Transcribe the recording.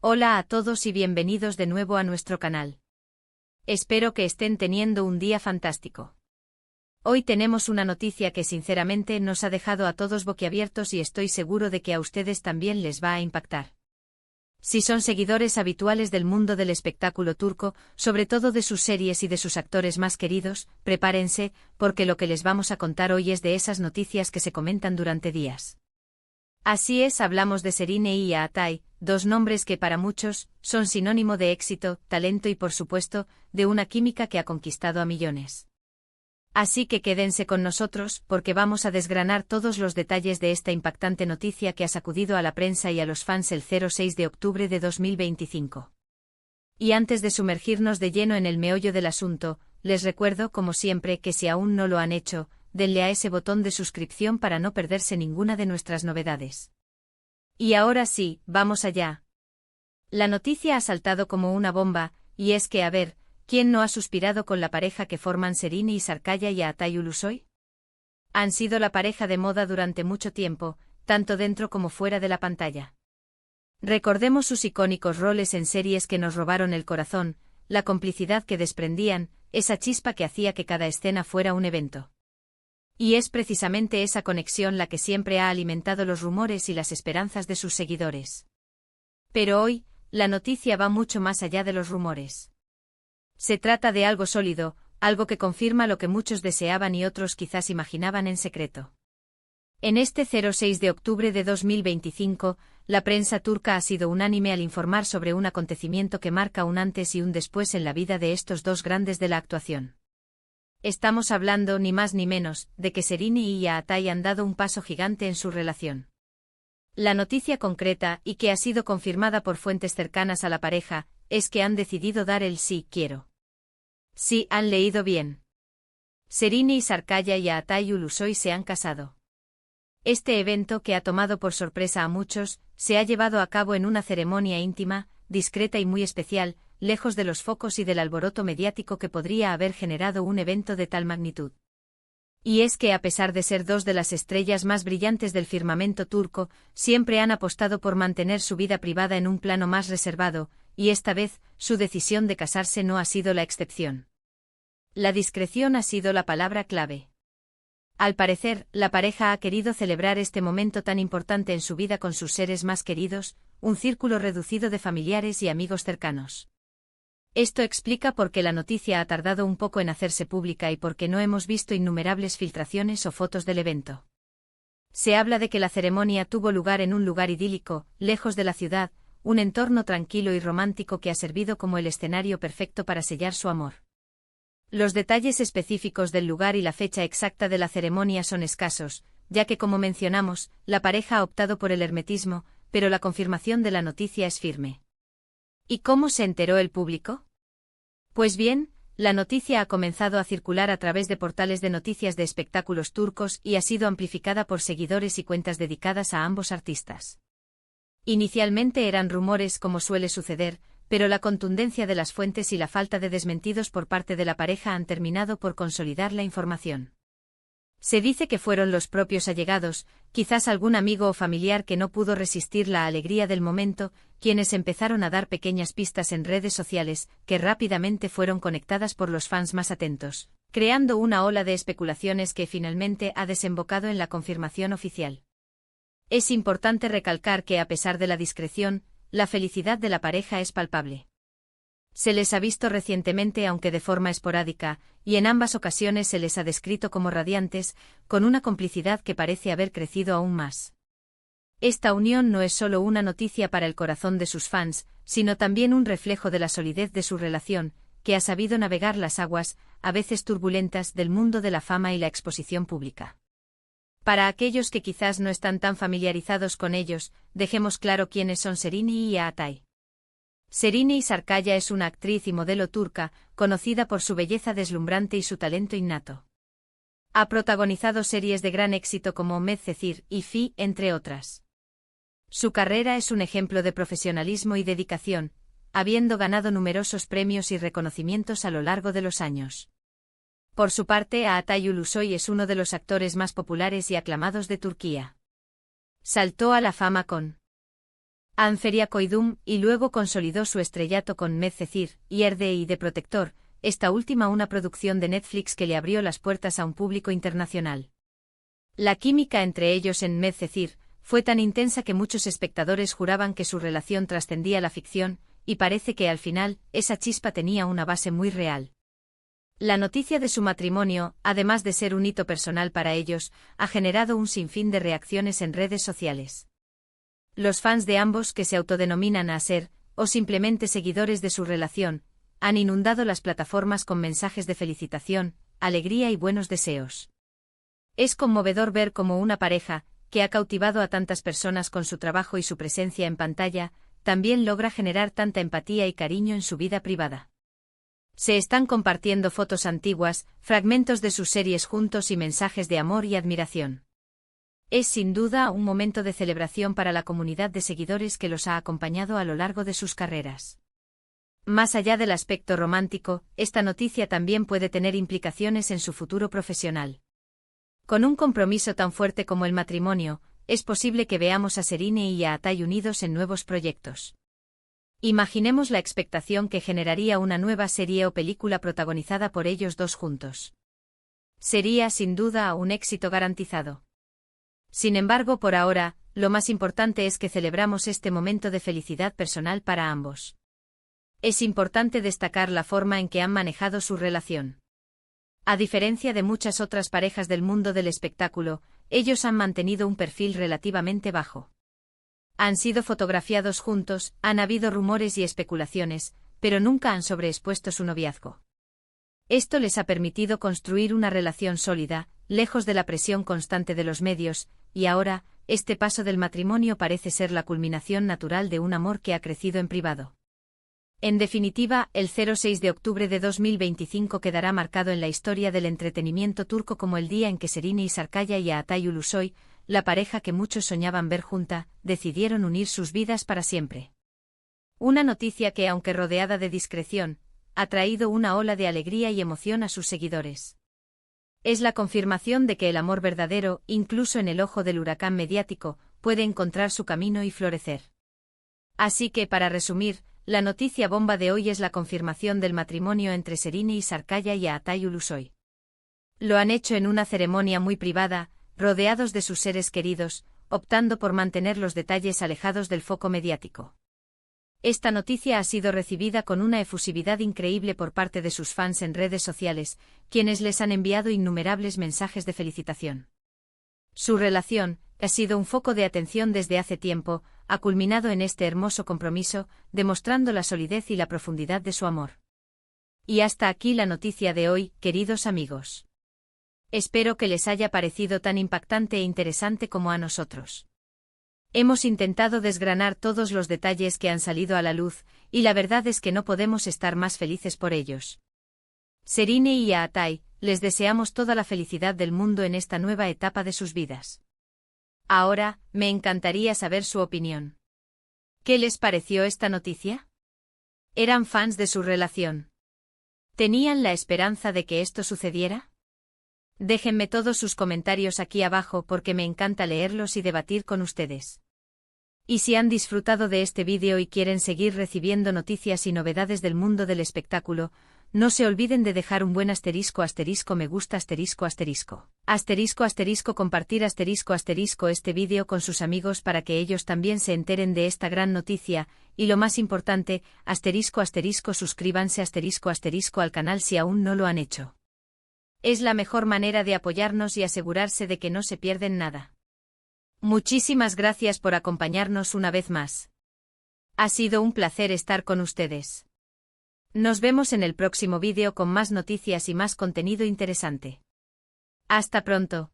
Hola a todos y bienvenidos de nuevo a nuestro canal. Espero que estén teniendo un día fantástico. Hoy tenemos una noticia que sinceramente nos ha dejado a todos boquiabiertos y estoy seguro de que a ustedes también les va a impactar. Si son seguidores habituales del mundo del espectáculo turco, sobre todo de sus series y de sus actores más queridos, prepárense, porque lo que les vamos a contar hoy es de esas noticias que se comentan durante días. Así es, hablamos de Serine y Atay, dos nombres que para muchos son sinónimo de éxito, talento y por supuesto, de una química que ha conquistado a millones. Así que quédense con nosotros, porque vamos a desgranar todos los detalles de esta impactante noticia que ha sacudido a la prensa y a los fans el 6 de octubre de 2025. Y antes de sumergirnos de lleno en el meollo del asunto, les recuerdo, como siempre, que si aún no lo han hecho, denle a ese botón de suscripción para no perderse ninguna de nuestras novedades. Y ahora sí, vamos allá. La noticia ha saltado como una bomba, y es que, a ver, ¿quién no ha suspirado con la pareja que forman Serine y Sarkaya y Atay Ulusoy? Han sido la pareja de moda durante mucho tiempo, tanto dentro como fuera de la pantalla. Recordemos sus icónicos roles en series que nos robaron el corazón, la complicidad que desprendían, esa chispa que hacía que cada escena fuera un evento. Y es precisamente esa conexión la que siempre ha alimentado los rumores y las esperanzas de sus seguidores. Pero hoy, la noticia va mucho más allá de los rumores. Se trata de algo sólido, algo que confirma lo que muchos deseaban y otros quizás imaginaban en secreto. En este 6 de octubre de 2025, la prensa turca ha sido unánime al informar sobre un acontecimiento que marca un antes y un después en la vida de estos dos grandes de la actuación. Estamos hablando ni más ni menos de que Serine y Atay han dado un paso gigante en su relación. La noticia concreta, y que ha sido confirmada por fuentes cercanas a la pareja, es que han decidido dar el sí quiero. Sí, han leído bien. Serine y Sarkaya y Atay Ulusoy se han casado. Este evento, que ha tomado por sorpresa a muchos, se ha llevado a cabo en una ceremonia íntima, discreta y muy especial, lejos de los focos y del alboroto mediático que podría haber generado un evento de tal magnitud. Y es que a pesar de ser dos de las estrellas más brillantes del firmamento turco, siempre han apostado por mantener su vida privada en un plano más reservado, y esta vez, su decisión de casarse no ha sido la excepción. La discreción ha sido la palabra clave. Al parecer, la pareja ha querido celebrar este momento tan importante en su vida con sus seres más queridos, un círculo reducido de familiares y amigos cercanos. Esto explica por qué la noticia ha tardado un poco en hacerse pública y por qué no hemos visto innumerables filtraciones o fotos del evento. Se habla de que la ceremonia tuvo lugar en un lugar idílico, lejos de la ciudad, un entorno tranquilo y romántico que ha servido como el escenario perfecto para sellar su amor. Los detalles específicos del lugar y la fecha exacta de la ceremonia son escasos, ya que, como mencionamos, la pareja ha optado por el hermetismo, pero la confirmación de la noticia es firme. ¿Y cómo se enteró el público? Pues bien, la noticia ha comenzado a circular a través de portales de noticias de espectáculos turcos y ha sido amplificada por seguidores y cuentas dedicadas a ambos artistas. Inicialmente eran rumores, como suele suceder, pero la contundencia de las fuentes y la falta de desmentidos por parte de la pareja han terminado por consolidar la información. Se dice que fueron los propios allegados, quizás algún amigo o familiar que no pudo resistir la alegría del momento, quienes empezaron a dar pequeñas pistas en redes sociales, que rápidamente fueron conectadas por los fans más atentos, creando una ola de especulaciones que finalmente ha desembocado en la confirmación oficial. Es importante recalcar que, a pesar de la discreción, la felicidad de la pareja es palpable. Se les ha visto recientemente, aunque de forma esporádica, y en ambas ocasiones se les ha descrito como radiantes, con una complicidad que parece haber crecido aún más. Esta unión no es solo una noticia para el corazón de sus fans, sino también un reflejo de la solidez de su relación, que ha sabido navegar las aguas, a veces turbulentas, del mundo de la fama y la exposición pública. Para aquellos que quizás no están tan familiarizados con ellos, dejemos claro quiénes son Serine y Atay. Serine y Sarkaya es una actriz y modelo turca, conocida por su belleza deslumbrante y su talento innato. Ha protagonizado series de gran éxito como Medcezir y Fi, entre otras. Su carrera es un ejemplo de profesionalismo y dedicación, habiendo ganado numerosos premios y reconocimientos a lo largo de los años. Por su parte, Atay Ulusoy es uno de los actores más populares y aclamados de Turquía. Saltó a la fama con Anferia Koydum, y luego consolidó su estrellato con Medcezir y RDI de Protector, esta última una producción de Netflix que le abrió las puertas a un público internacional. La química entre ellos en Medcezir fue tan intensa que muchos espectadores juraban que su relación trascendía la ficción, y parece que al final, esa chispa tenía una base muy real. La noticia de su matrimonio, además de ser un hito personal para ellos, ha generado un sinfín de reacciones en redes sociales. Los fans de ambos que se autodenominan ASER, o simplemente seguidores de su relación, han inundado las plataformas con mensajes de felicitación, alegría y buenos deseos. Es conmovedor ver cómo una pareja, que ha cautivado a tantas personas con su trabajo y su presencia en pantalla, también logra generar tanta empatía y cariño en su vida privada. Se están compartiendo fotos antiguas, fragmentos de sus series juntos y mensajes de amor y admiración. Es sin duda un momento de celebración para la comunidad de seguidores que los ha acompañado a lo largo de sus carreras. Más allá del aspecto romántico, esta noticia también puede tener implicaciones en su futuro profesional. Con un compromiso tan fuerte como el matrimonio, es posible que veamos a Serine y a Atay unidos en nuevos proyectos. Imaginemos la expectación que generaría una nueva serie o película protagonizada por ellos dos juntos. Sería sin duda un éxito garantizado. Sin embargo, por ahora, lo más importante es que celebramos este momento de felicidad personal para ambos. Es importante destacar la forma en que han manejado su relación. A diferencia de muchas otras parejas del mundo del espectáculo, ellos han mantenido un perfil relativamente bajo. Han sido fotografiados juntos, han habido rumores y especulaciones, pero nunca han sobreexpuesto su noviazgo. Esto les ha permitido construir una relación sólida, lejos de la presión constante de los medios, y ahora, este paso del matrimonio parece ser la culminación natural de un amor que ha crecido en privado. En definitiva, el 06 de octubre de 2025 quedará marcado en la historia del entretenimiento turco como el día en que Serine Sarıkaya y Atay Ulusoy, la pareja que muchos soñaban ver junta, decidieron unir sus vidas para siempre. Una noticia que, aunque rodeada de discreción, ha traído una ola de alegría y emoción a sus seguidores. Es la confirmación de que el amor verdadero, incluso en el ojo del huracán mediático, puede encontrar su camino y florecer. Así que, para resumir, la noticia bomba de hoy es la confirmación del matrimonio entre Serine Sarıkaya y Atay Ulusoy. Lo han hecho en una ceremonia muy privada, rodeados de sus seres queridos, optando por mantener los detalles alejados del foco mediático. Esta noticia ha sido recibida con una efusividad increíble por parte de sus fans en redes sociales, quienes les han enviado innumerables mensajes de felicitación. Su relación, que ha sido un foco de atención desde hace tiempo, ha culminado en este hermoso compromiso, demostrando la solidez y la profundidad de su amor. Y hasta aquí la noticia de hoy, queridos amigos. Espero que les haya parecido tan impactante e interesante como a nosotros. Hemos intentado desgranar todos los detalles que han salido a la luz, y la verdad es que no podemos estar más felices por ellos. Serine y a Atay, les deseamos toda la felicidad del mundo en esta nueva etapa de sus vidas. Ahora, me encantaría saber su opinión. ¿Qué les pareció esta noticia? ¿Eran fans de su relación? ¿Tenían la esperanza de que esto sucediera? Déjenme todos sus comentarios aquí abajo porque me encanta leerlos y debatir con ustedes. Y si han disfrutado de este vídeo y quieren seguir recibiendo noticias y novedades del mundo del espectáculo, no se olviden de dejar un buen asterisco me gusta compartir este vídeo con sus amigos para que ellos también se enteren de esta gran noticia, y lo más importante, suscríbanse al canal si aún no lo han hecho. Es la mejor manera de apoyarnos y asegurarse de que no se pierden nada. Muchísimas gracias por acompañarnos una vez más. Ha sido un placer estar con ustedes. Nos vemos en el próximo vídeo con más noticias y más contenido interesante. Hasta pronto.